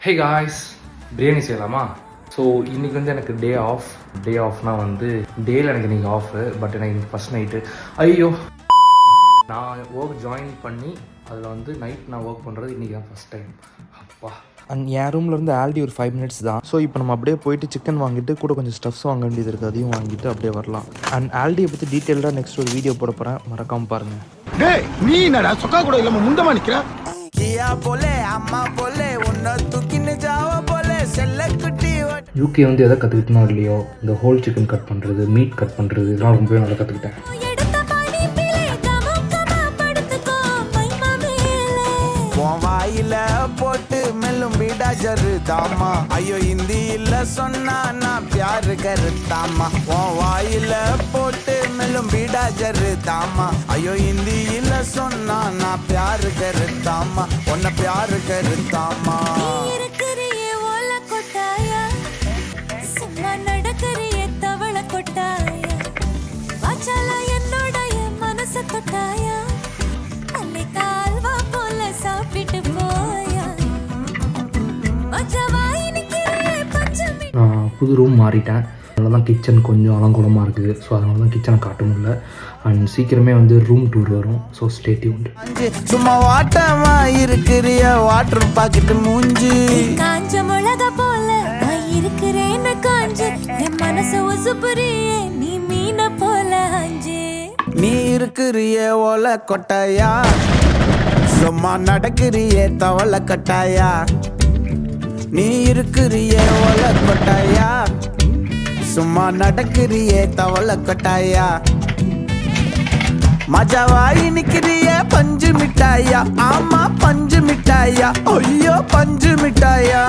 Hey guys, biryani செய்யலாமா? So இன்றைக்கி வந்து எனக்கு டே ஆஃப்னால் வந்து டேயில் எனக்கு இன்றைக்கி ஆஃபு. பட் எனக்கு இன்றைக்கி ஃபஸ்ட் நைட்டு. ஐயோ, நான் ஒர்க் ஜாயின் பண்ணி அதில் வந்து நைட் நான் ஒர்க் பண்ணுறது இன்றைக்கி தான் ஃபஸ்ட் டைம். அப்பா. அண்ட் என் ரூம்லேருந்து ஆல்டி ஒரு 5 minutes தான். ஸோ இப்போ நம்ம அப்படியே போயிட்டு சிக்கன் வாங்கிட்டு கூட கொஞ்சம் ஸ்டஃப்ஸ் வாங்க வேண்டியது இருக்குது, அதையும் வாங்கிட்டு அப்படியே வரலாம். அண்ட் ஆல்டியை பற்றி டீட்டெயில்டாக நெக்ஸ்ட் ஒரு வீடியோ போட போகிறேன், மறக்காமல் பாருங்கள். டேய், நீ என்னடா சொக்கா கூட இல்லாம முண்டமா நிக்கிற? யூகே வந்து எதை கற்றுக்கிட்டனோ இல்லையோ, இந்த ஹோல் சிக்கன் கட் பண்ணுறது, மீட் கட் பண்ணுறது, இதெல்லாம் ரொம்பவே நல்லா கற்றுக்கிட்டேன். வாயில போட்டு மெல்லும் பீடா ஜரு தாமா, ஐயோ ஹிந்தியில சொன்னா நான் பியாரு கருத்தாமா. உன் வாயில போட்டு மெல்லும் பீடா ஜரு தாமா, ஐயோ ஹிந்தியில சொன்னா நான் பியாரு கருத்தாமா, உன்னை பியாரு கருத்தாமா. நான் புது ரூம் மாறிட்டேன், அதனால தான் கிச்சன் கொஞ்சம் அலங்கோலமாக இருக்குது. ஸோ அதனால தான் கிச்சனை காட்ட முடியல. அண்ட் சீக்கிரமே வந்து ரூம் டூர் வரும். So stay tuned. சும்மா வாட்டமா இருக்கிறிய வாட்டர் பாக்கெட் மூஞ்சி காஞ்ச மிளகா போல இருக்கிறேன்னு காஞ்சு என் மனசு உசுப்புறியே நீ மீன போல அஞ்சு. நீ இருக்கிறிய ஓல கொட்டாயா, சும்மா நடக்கிறிய தவள கட்டாயா. நீ இருக்கிறிய ஓல கொட்டாயா, சும்மா நடக்கிறிய தவள கொட்டாயா. மஜாவாயி நிக்கிறிய பஞ்சு மிட்டாயா, ஆமா பஞ்சு மிட்டாயா, ஐயோ பஞ்சு மிட்டாயா.